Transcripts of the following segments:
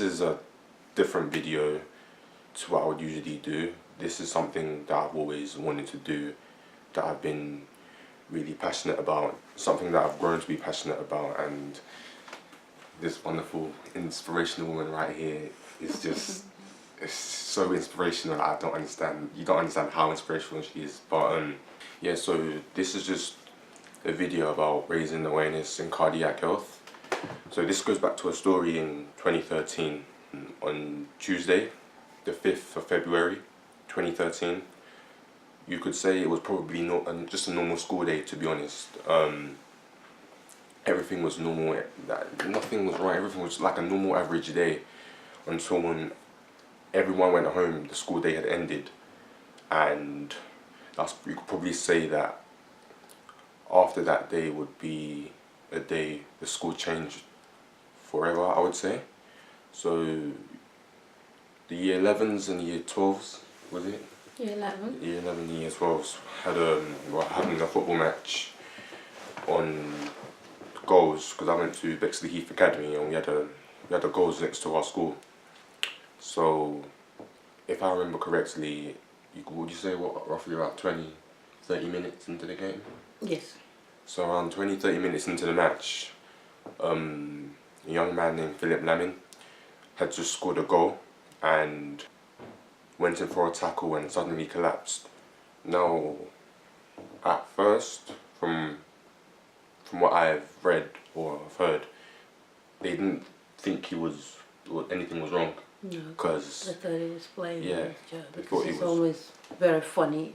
this is a different video to what I would usually do. This is something that I've always wanted to do, that I've been really passionate about, something that I've grown to be passionate about, and this wonderful inspirational woman right here is just it's so inspirational. I don't understand, you don't understand how inspirational she is. But yeah, so this is just a video about raising awareness in cardiac health. So this goes back to a story in 2013 on Tuesday, the 5th of February 2013. You could say it was probably not just a normal school day, to be honest. Everything was normal, nothing was wrong, everything was like a normal average day until when everyone went home, the school day had ended. And you could probably say that after that day would be a day the school changed forever, I would say. So the year 11s and year 12s, was it? Year 11. Year 11 and year 12s were having a football match on goals, because I went to Bexley Heath Academy and we had a goals next to our school. So if I remember correctly, would you say what, roughly about 20-30 minutes into the game? Yes. So around 20-30 minutes into the match, a young man named Juliet Lamin had just scored a goal and went in for a tackle and suddenly collapsed. Now, at first, from what I've read or have heard, they didn't think anything was wrong. No, because they thought he was playing yeah, with his job, because he's always very funny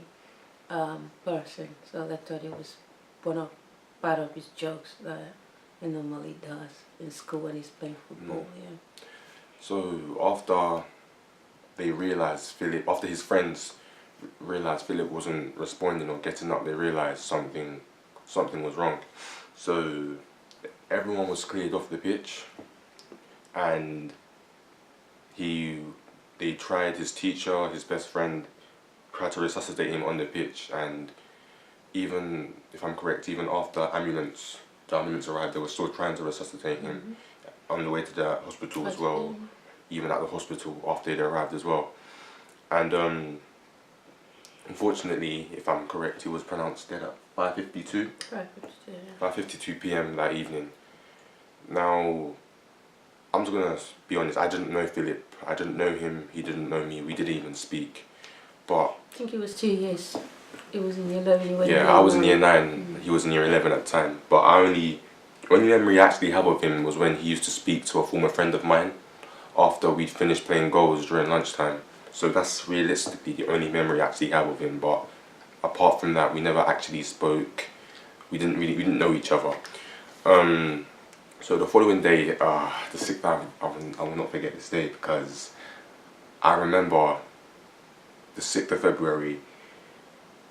person, so they thought it was part of his jokes that he normally does in school when he's playing football. Yeah. So after they realised after his friends realised Philip wasn't responding or getting up, they realised something was wrong. So everyone was cleared off the pitch, and they tried, his teacher, his best friend, tried to resuscitate him on the pitch, and even, if I'm correct, even after the ambulance arrived, they were still trying to resuscitate him on the way to the hospital as well, even at the hospital after they arrived as well. And unfortunately, if I'm correct, he was pronounced dead at 5:52. 5:52 p.m. that evening. Now, I'm just gonna be honest, I didn't know Philip, I didn't know him, he didn't know me, we didn't even speak. But I think it was 2 years. It was in year 11. Yeah, I was in year 9, he was in year 11 at the time. But only memory I actually have of him was when he used to speak to a former friend of mine after we'd finished playing goals during lunchtime. So that's realistically the only memory I actually have of him. But apart from that, we never actually spoke. We didn't know each other. So the following day, the 6th, I will not forget this day, because I remember the 6th of February,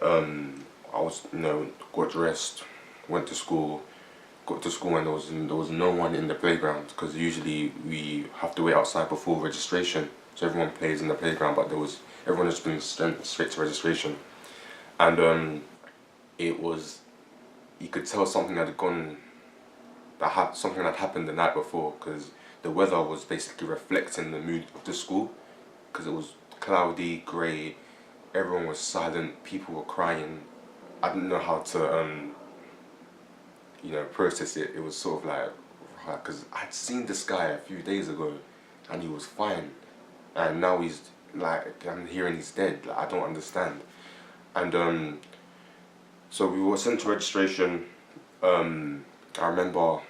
I was, got dressed, went to school, got to school, and there was no one in the playground, because usually we have to wait outside before registration, so everyone plays in the playground, but everyone has been sent straight to registration. And you could tell something had something had happened the night before, because the weather was basically reflecting the mood of the school, because it was cloudy, grey, everyone was silent, people were crying. I didn't know how to process it. It was sort of like, because I'd seen this guy a few days ago and he was fine, and now he's like, I'm hearing he's dead. Like, I don't understand. And so we were sent to registration. I remember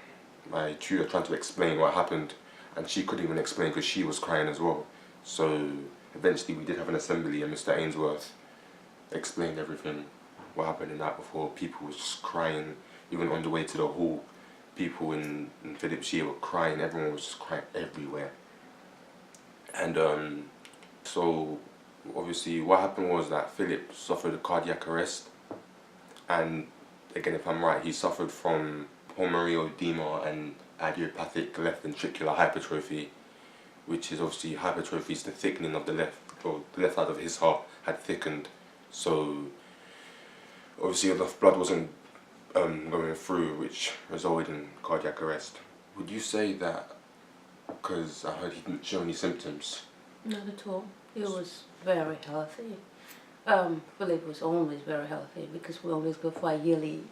my tutor trying to explain what happened, and she couldn't even explain because she was crying as well. So eventually we did have an assembly, and Mr. Ainsworth explained everything, what happened the night before. People were just crying, even on the way to the hall. People in Philipshire were crying, everyone was just crying everywhere. And so obviously what happened was that Philip suffered a cardiac arrest, and again, if I'm right, he suffered from pulmonary edema and idiopathic left ventricular hypertrophy, which is obviously hypertrophy is the thickening of the left side of his heart had thickened. So obviously enough blood wasn't going through, which resulted in cardiac arrest. Would you say that Because I heard he didn't show any symptoms. Not at all. He was very healthy. Philip was always very healthy because we always go for a yearly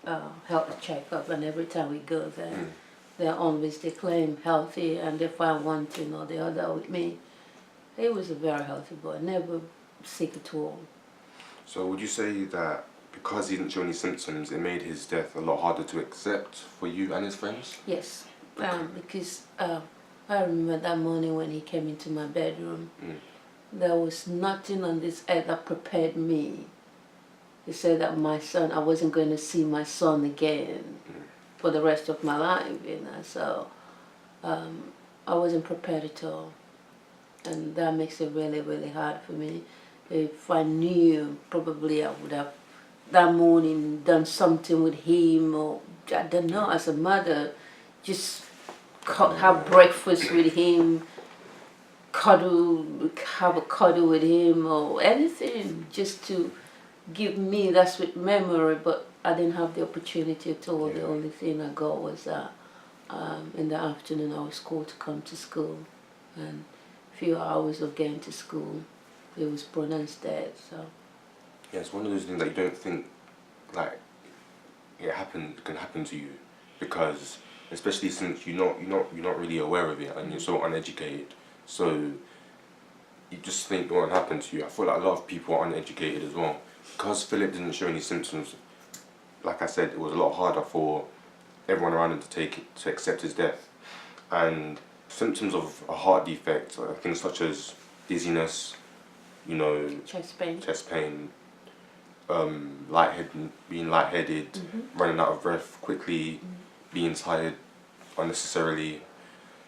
health checkup, and every time we go there, they always declare healthy, and they find one thing or the other with me. He was a very healthy boy, never sick at all. So would you say that because he didn't show any symptoms, it made his death a lot harder to accept for you and his friends? Yes, because I remember that morning when he came into my bedroom, there was nothing on this earth that prepared me. He said that my son, I wasn't going to see my son again for the rest of my life, you know, so I wasn't prepared at all. And that makes it really, really hard for me. If I knew, probably I would have that morning done something with him, or I don't know, as a mother, just have breakfast with him, have a cuddle with him, or anything, just to give me that sweet memory. But I didn't have the opportunity at all. The only thing I got was that in the afternoon I was called to come to school, and a few hours of getting to school, it was pronounced dead. So yeah, it's one of those things that you don't think like it can happen to you, because especially since you're not really aware of it and you're so uneducated, so you just think it won't happen to you. I feel like a lot of people are uneducated as well. Because Philip didn't show any symptoms, like I said, it was a lot harder for everyone around him to accept his death. And symptoms of a heart defect, things such as dizziness, you know, chest pain, being lightheaded, running out of breath quickly, being tired unnecessarily.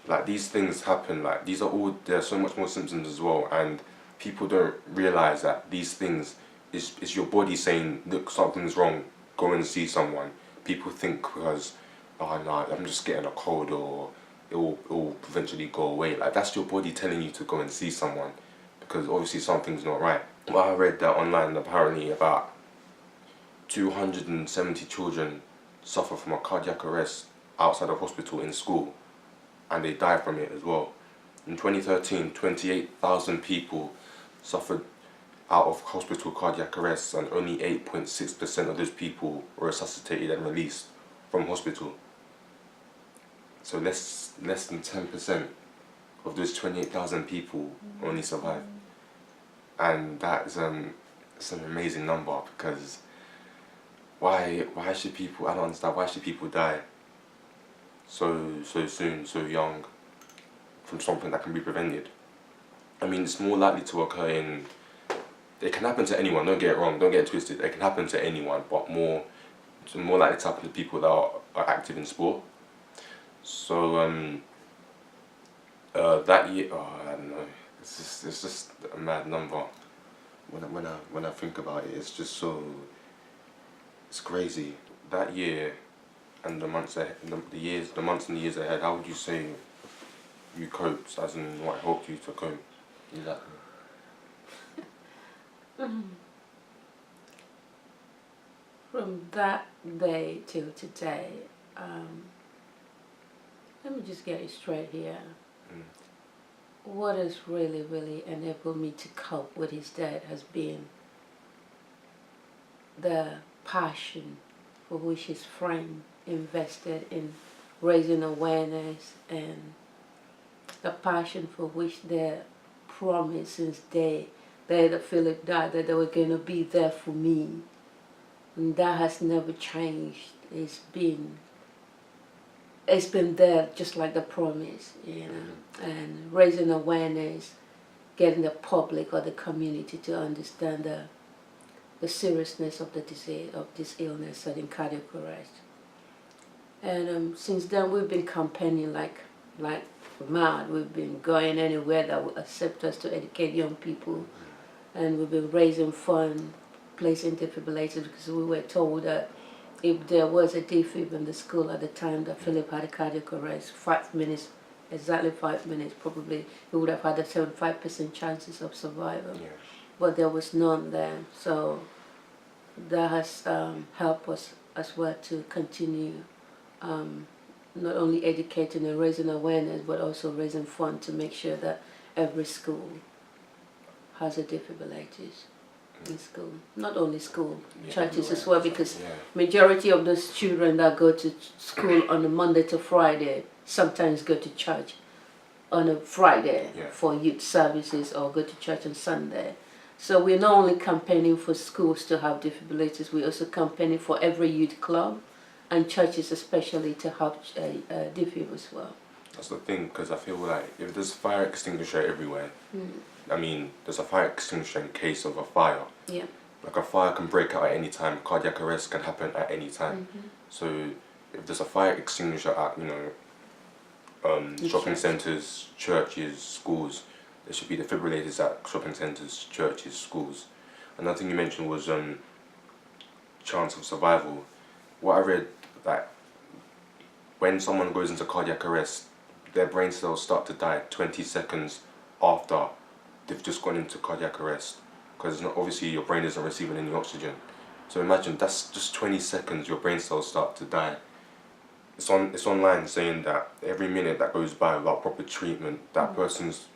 Like, these things happen. Like, these are all, there are so much more symptoms as well, and people don't realise that these things is your body saying, look, something's wrong, go and see someone. People think because, oh no, I'm just getting a cold, or it will eventually go away. Like, that's your body telling you to go and see someone, because obviously something's not right. Well, I read that online, apparently about 270 children suffer from a cardiac arrest outside of hospital in school, and they die from it as well. In 2013, 28,000 people suffered out of hospital cardiac arrests, and only 8.6% of those people were resuscitated and released from hospital. So less than 10% of those 28,000 people only survived. And that's it's an amazing number, because why should people, I don't understand, why should people die so soon, so young, from something that can be prevented? I mean, it's more likely to occur in, it can happen to anyone, don't get it wrong, don't get it twisted, it can happen to anyone, but it's more likely to happen to people that are active in sport. So that year, I don't know, it's just a mad number. When I think about it, it's just so, it's crazy. That year and the months ahead, the months and the years ahead, how would you say you coped, as in what helped you to cope? Exactly. From that day till today, let me just get it straight here. What has really, really enabled me to cope with his death has been the passion for which his friend invested in raising awareness, and the passion for which they promised since day that Philip died, that they were going to be there for me. And that has never changed. It's been there just like the promise, you know. And raising awareness, getting the public or the community to understand the seriousness of the disease, of this illness, sudden cardiac arrest. And since then we've been campaigning like mad. We've been going anywhere that will accept us to educate young people, and we've been raising funds, placing defibrillators, because we were told that if there was a defib in the school at the time that Philip had a cardiac arrest, 5 minutes, exactly 5 minutes, probably he would have had a 75% chances of survival. Yeah. But there was none there. So that has helped us as well to continue not only educating and raising awareness, but also raising fund to make sure that every school has a defibrillators in school. Not only school, churches as well, because majority of those children that go to school on a Monday to Friday sometimes go to church on a Friday for youth services, or go to church on Sunday. So we're not only campaigning for schools to have defibrillators, we're also campaigning for every youth club and churches especially to have a defib as well. That's the thing, because I feel like if there's fire extinguisher everywhere, I mean, there's a fire extinguisher in case of a fire. Yeah. Like a fire can break out at any time, cardiac arrest can happen at any time. So if there's a fire extinguisher at, you know, shopping centres, churches, schools, there should be defibrillators at shopping centres, churches, schools. Another thing you mentioned was chance of survival. What I read, that when someone goes into cardiac arrest, their brain cells start to die 20 seconds after they've just gone into cardiac arrest, because obviously your brain isn't receiving any oxygen. So imagine that's just 20 seconds your brain cells start to die. It's online saying that every minute that goes by without proper treatment, that person's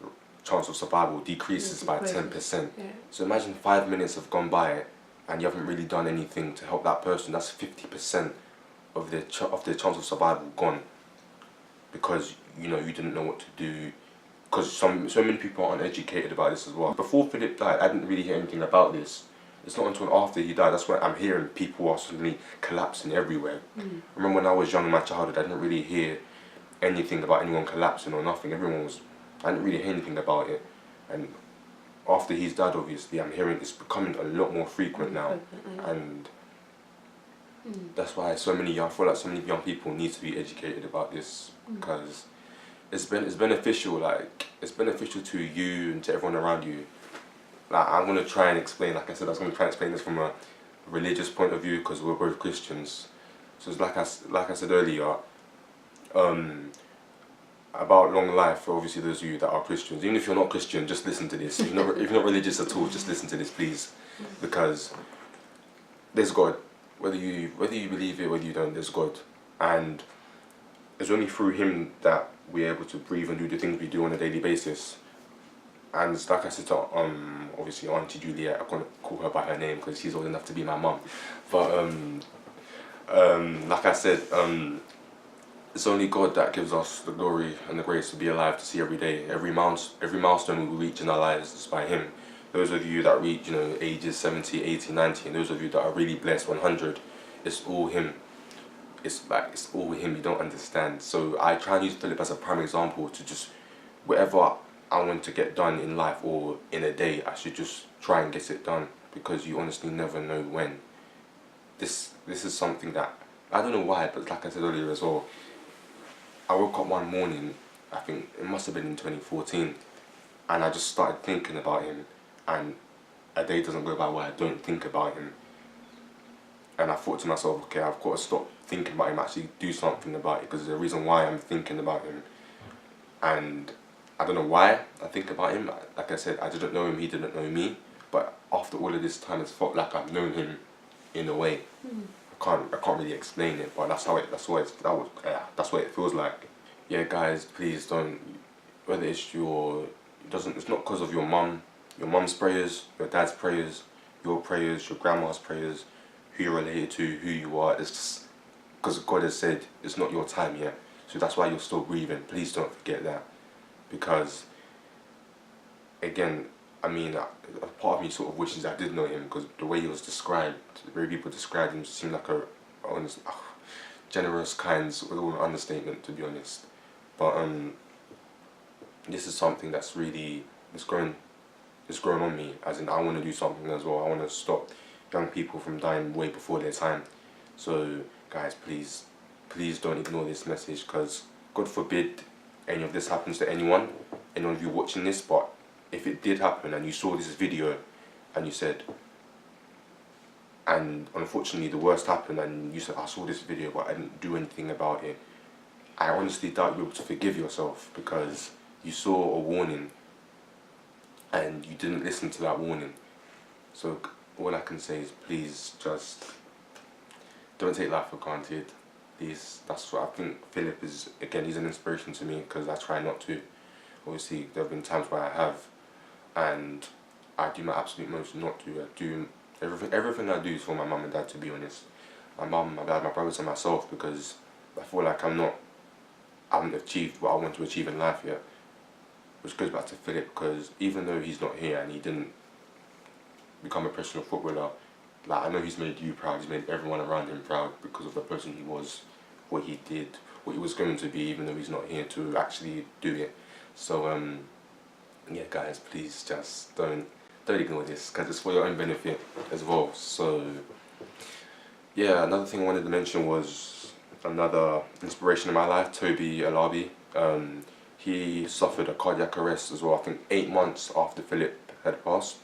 chance of survival decreases by 10%. So imagine 5 minutes have gone by and you haven't really done anything to help that person. That's 50% of their chance of survival gone, because you know you didn't know what to do. Because so many people aren't educated about this as well. Before Philip died, I didn't really hear anything about this. It's not until after he died that's when I'm hearing people are suddenly collapsing everywhere. I remember when I was young in my childhood, I didn't really hear anything about anyone collapsing or nothing. I didn't really hear anything about it. And after he's died, obviously, I'm hearing it's becoming a lot more frequent now. And that's why I feel like so many young people need to be educated about this, because it's beneficial. Like, it's beneficial to you and to everyone around you. Like, I'm gonna try and explain. Like I said, I was gonna try and explain this from a religious point of view, because we're both Christians. So it's like I said earlier, about long life for obviously those of you that are Christians. Even if you're not Christian, just listen to this. If you're not religious at all, just listen to this, please, because there's God. Whether you believe it, whether you don't, there's God, and it's only through Him that we're able to breathe and do the things we do on a daily basis. And it's like I said to obviously Aunty Juliet, I can't call her by her name because she's old enough to be my mum. But like I said, it's only God that gives us the glory and the grace to be alive, to see every day. Every milestone we reach in our lives is by Him. Those of you that reach, you know, ages 70, 80, 90, and those of you that are really blessed, 100, it's all Him. It's all Him, you don't understand. So I try and use Philip as a prime example to just, whatever I want to get done in life or in a day, I should just try and get it done, because you honestly never know when. This is something that, I don't know why, but like I said earlier as well, I woke up one morning, I think it must have been in 2014, and I just started thinking about him, and a day doesn't go by where I don't think about him. And I thought to myself, okay, I've got to stop thinking about him, actually do something about it, because there's a reason why I'm thinking about him. And I don't know why I think about him. Like I said, I didn't know him, he didn't know me, but after all of this time, it's felt like I've known him in a way. I can't really explain it, but that's what it feels like. Yeah, guys, please don't. Whether it's it's not because of your mum's prayers, your dad's prayers, your grandma's prayers, who you're related to, who you are. It's just because God has said it's not your time yet. So that's why you're still breathing. Please don't forget that, because again, I mean, a part of me sort of wishes I did know him, because the way he was described, the way people described him, seemed like a honest, generous, kind, with all an understatement, to be honest. But this is something that's really, it's grown on me, as in I want to do something as well. I want to stop young people from dying way before their time. So guys, please don't ignore this message, because God forbid any of this happens to any of you watching this, but if it did happen and you saw this video and you said, and unfortunately the worst happened, and you said, I saw this video but I didn't do anything about it, I honestly doubt you'll be able to forgive yourself, because you saw a warning and you didn't listen to that warning. So all I can say is, please just don't take life for granted. please. That's what I think. Philip is, again, he's an inspiration to me because I try not to. Obviously, there have been times where I have, and I do my absolute most not to. I do everything I do is for my mum and dad, to be honest. My mum, my dad, my brothers, and myself, because I feel like I haven't achieved what I want to achieve in life yet. Which goes back to Philip, because even though he's not here and he didn't become a professional footballer, like, I know he's made you proud, he's made everyone around him proud because of the person he was, what he did, what he was going to be, even though he's not here to actually do it. So yeah, guys, please just don't ignore this, because it's for your own benefit as well. So yeah, another thing I wanted to mention was another inspiration in my life, Tobi. He suffered a cardiac arrest as well, I think 8 months after Philip had passed.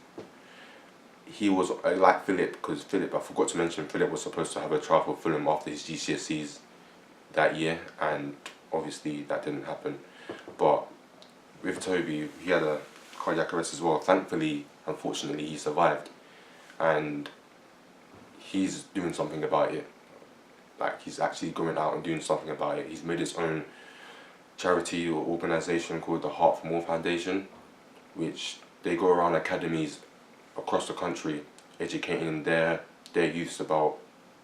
He was like Philip, because Philip, I forgot to mention, Philip was supposed to have a trial for Fulham after his GCSEs that year, and obviously that didn't happen. But with Tobi, he had a cardiac arrest as well. Thankfully, unfortunately, he survived, and he's doing something about it. Like, he's actually going out and doing something about it. He's made his own charity or organisation called the Heart for More Foundation, which they go around academies across the country educating their youths about,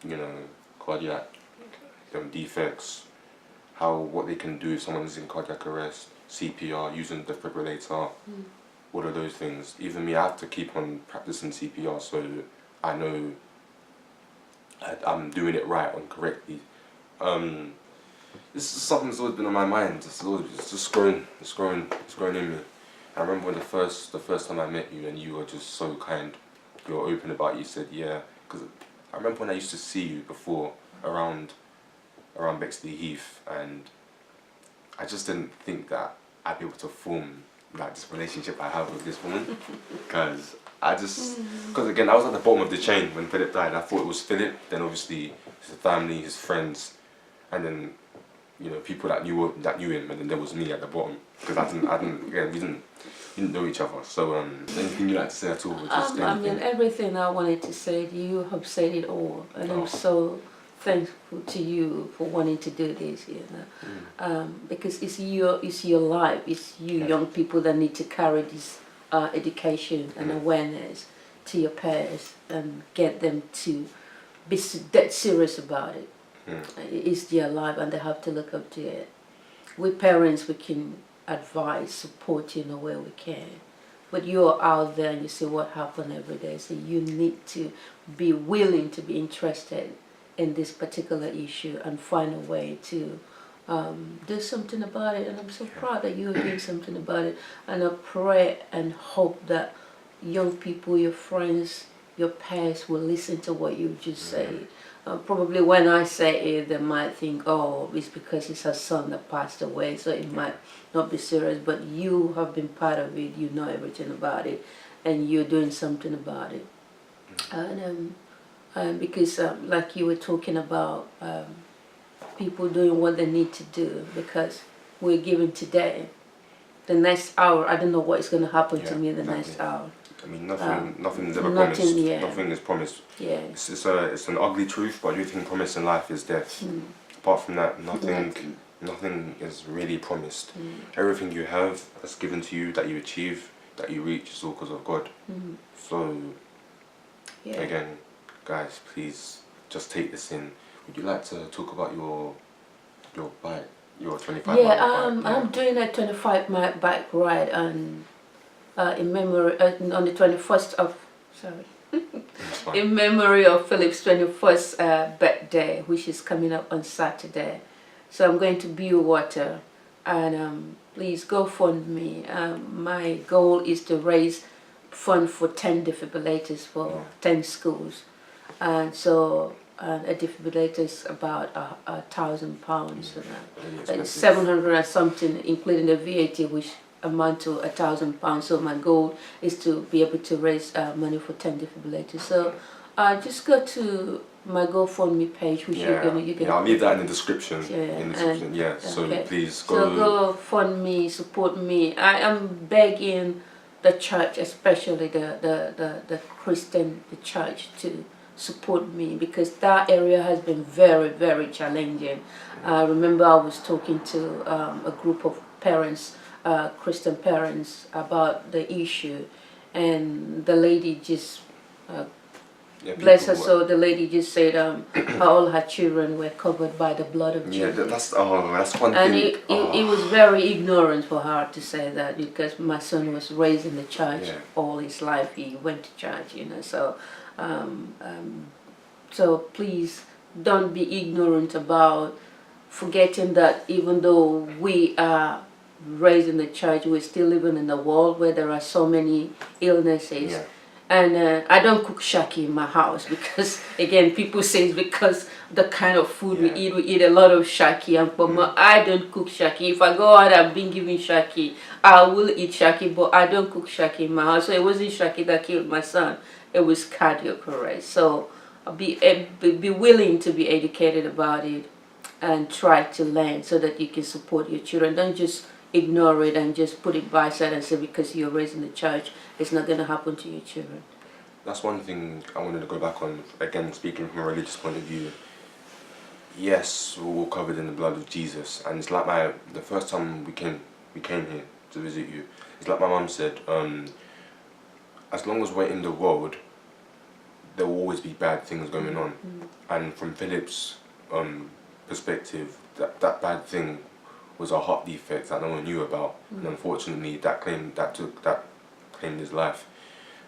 you know, cardiac defects, what they can do if someone's in cardiac arrest, CPR, using the defibrillator, all of those things. Even me, I have to keep on practicing CPR so I know I'm doing it right and correctly. This is something that's always been on my mind. It's just growing in me. I remember when the first time I met you, and you were just so kind. You were open about it. You said, yeah, because I remember when I used to see you before around Bexley Heath, and I just didn't think that I'd be able to form like this relationship I have with this woman, because again, I was at the bottom of the chain when Philip died. I thought it was Philip, then obviously his family, his friends, and then, you know, people that knew him, and then there was me at the bottom, because we didn't know each other. So anything you like to say at all? I mean, everything I wanted to say, you have said it all, and I'm so thankful to you for wanting to do this, you know, because it's your life, it's you young people that need to carry this education and awareness to your peers and get them to be dead serious about it. It's their life and they have to look up to it. We parents, we can advise, support you in a way we can, but you're out there and you see what happens every day, so you need to be willing to be interested in this particular issue and find a way to do something about it. And I'm so proud that you're doing something about it, and I pray and hope that young people, your friends, your peers will listen to what you just said. Probably when I say it, they might think, oh, it's because it's her son that passed away, so it might not be serious, but you have been part of it, you know everything about it, and you're doing something about it. And because like you were talking about people doing what they need to do, because we're given today, the next hour, I don't know what is going to happen to me the next hour. I mean, nothing's ever promised. Nothing is promised. Yeah. It's an ugly truth, but everything promised in life is death. Apart from that, nothing is really promised. Everything you have that's given to you, that you achieve, that you reach, is all because of God. So, again, guys, please just take this in. Would you like to talk about your bike, your 25 mile bike? I'm doing a 25 mile bike ride in memory on the 21st of in memory of Philip's 21st birthday, which is coming up on Saturday. So I'm going to Water, and please go fund me. My goal is to raise fund for 10 defibrillators for 10 schools, and so a defibrillator is about £1,000. It's 700 and something, including the VAT, which amount to £1,000. So my goal is to be able to raise money for 10 defibrillators. So just go to my GoFundMe page, which you're gonna I'll leave that in the description. So please go. So go fund me, support me. I am begging the church, especially the Christian, the church, to support me, because that area has been very, very challenging. I remember I was talking to a group of parents, Christian parents, about the issue, and the lady just bless her soul, the lady just said all her children were covered by the blood of Jesus. Yeah, that's one and thing. It was very ignorant for her to say that, because my son was raised in the church all his life. He went to church, you know. So, so please don't be ignorant about forgetting that even though we are raised in the church, we're still living in a world where there are so many illnesses. Yeah. And I don't cook shaki in my house because, again, people say it's because the kind of food we eat a lot of shaki. And I don't cook shaki. If I go out, I've been given shaki, I will eat shaki, but I don't cook shaki in my house. So it wasn't shaki that killed my son. It was cardiac arrest. So be willing to be educated about it and try to learn so that you can support your children. Don't just ignore it and just put it by side and say because you're raised in the church, it's not going to happen to your children. That's one thing I wanted to go back on, again, speaking from a religious point of view. Yes, we're all covered in the blood of Jesus, and it's like the first time we came here to visit you, it's like my mum said, as long as we're in the world, there will always be bad things going on. And from Philip's perspective, that bad thing was a heart defect that no one knew about, and unfortunately that claimed his life.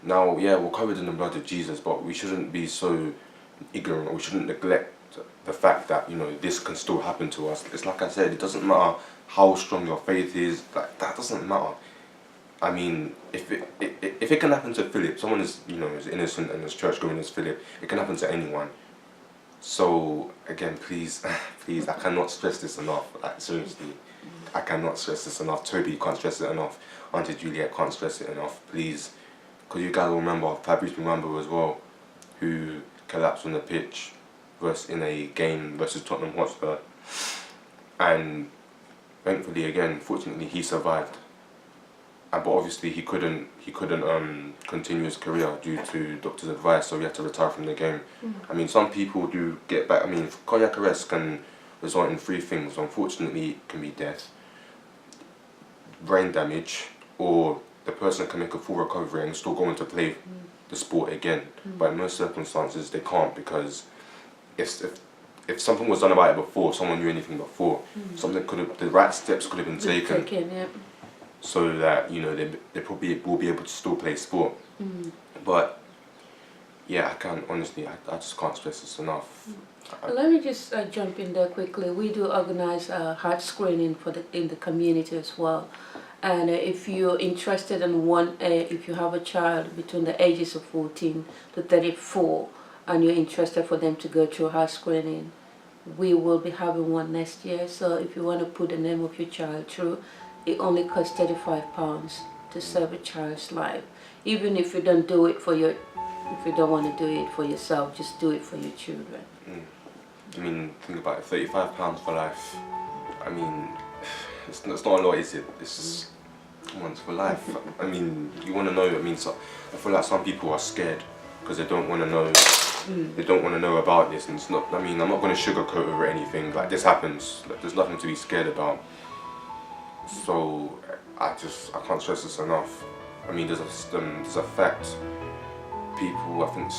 Now, yeah, we're covered in the blood of Jesus, but we shouldn't be so ignorant, or we shouldn't neglect the fact that, you know, this can still happen to us. It's like I said, it doesn't matter how strong your faith is, that doesn't matter. I mean, if it can happen to Philip, someone is, you know, is innocent and is church going as Philip, it can happen to anyone. So again, please, please, I cannot stress this enough. Like, seriously, I cannot stress this enough. Tobi can't stress it enough. Aunty Juliet can't stress it enough. Please, because you guys will remember Fabrice Muamba as well, who collapsed on the pitch in a game versus Tottenham Hotspur, and thankfully, again, fortunately, he survived. But obviously, he couldn't continue his career due to doctor's advice, so he had to retire from the game. I mean, some people do get back. I mean, cardiac arrest can result in 3 things. Unfortunately, it can be death, brain damage, or the person can make a full recovery and still go on to play the sport again. But in most circumstances, they can't, because if something was done about it before, someone knew anything before, the right steps could have been taken. So that, you know, they probably will be able to still play sport. But yeah, I can't, honestly, I just can't stress this enough. Let me just jump in there quickly. We do organize heart screening in the community as well. And if you're interested in one, if you have a child between the ages of 14 to 34 and you're interested for them to go through heart screening, we will be having one next year. So if you want to put the name of your child through, it only costs £35 to save a child's life. Even if you don't do it if you don't want to do it for yourself, just do it for your children. I mean, think about it, £35 for life. I mean, it's not a lot, is it? It's just, come on, it's for life. I mean, you want to know, I mean, so, I feel like some people are scared because they don't want to know, they don't want to know about this, and it's not, I mean, I'm not going to sugarcoat over anything, like, this happens, like, there's nothing to be scared about. So I can't stress this enough. I mean, there's a fact. People, I think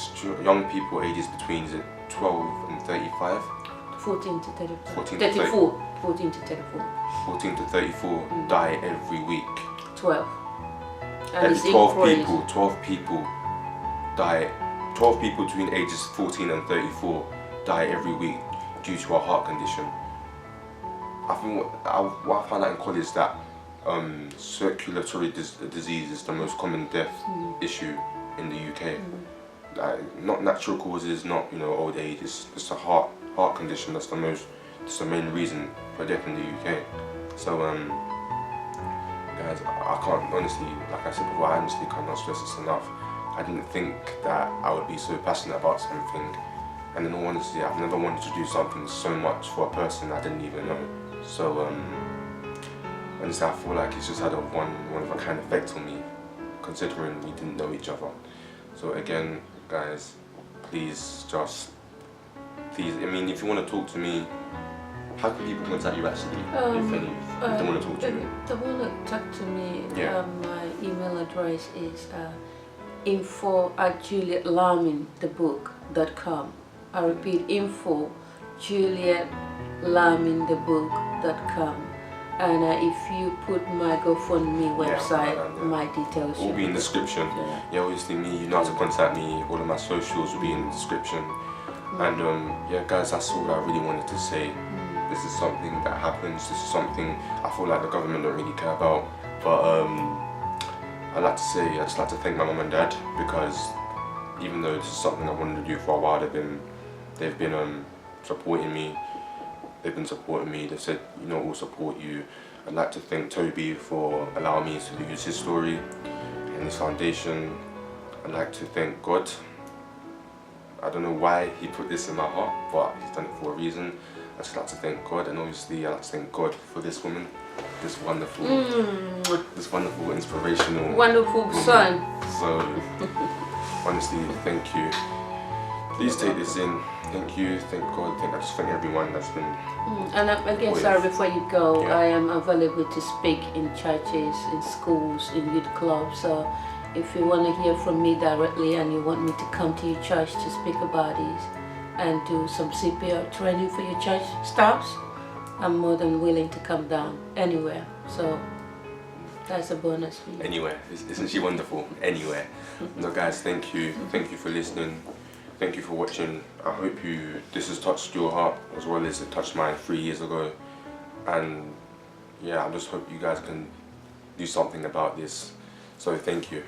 young people ages between, is it 12 and 35? 14 to 34. 14 to 34. 14 to 34 die every week. 12. And Every 12 people die. 12 people between ages 14 and 34 die every week due to a heart condition. I think what I found out in college, that circulatory disease is the most common death issue in the UK. Like, not natural causes, not, you know, old age. It's a heart condition. That's the main reason for death in the UK. So guys, I can't, honestly, like I said before, I honestly cannot stress this enough. I didn't think that I would be so passionate about something, and in all honesty, I've never wanted to do something so much for a person I didn't even know. So honestly, I feel like it's just had a one of a kind effect on me, considering we didn't know each other. So again, guys, please, please, I mean, if you want to talk to me, how can people contact you actually, if they want to talk to you? If they want to talk to me, Yeah. my email address is info@julietlaminthebook.com. I repeat, info@julietlaminthebook.com. And if you put my GoFundMe website, my details will be in the description. Yeah, obviously you know how to contact me. All of my socials will be in the description. And yeah, guys, that's all I really wanted to say. This is something that happens. This is something I feel like the government don't really care about. But I just like to thank my mum and dad, because even though this is something I wanted to do for a while, they've been supporting me. They've been supporting me. They said, you know, we'll support you. I'd like to thank Tobi for allowing me to use his story in this foundation. I'd like to thank God. I don't know why he put this in my heart, but he's done it for a reason. I just like to thank God, and obviously I like to thank God for this woman, this wonderful, inspirational, wonderful son. So honestly, thank you. Please take this in. Thank you, thank God, I just thank everyone that's been. And again, sorry, before you go, Yeah. I am available to speak in churches, in schools, in youth clubs. So if you want to hear from me directly and you want me to come to your church to speak about this and do some CPR training for your church staffs, I'm more than willing to come down anywhere. So that's a bonus for you. Anywhere. Isn't she wonderful? Anywhere. No, guys, thank you. Thank you for listening. Thank you for watching. I hope this has touched your heart as well as it touched mine 3 years ago. And yeah, I just hope you guys can do something about this. So thank you.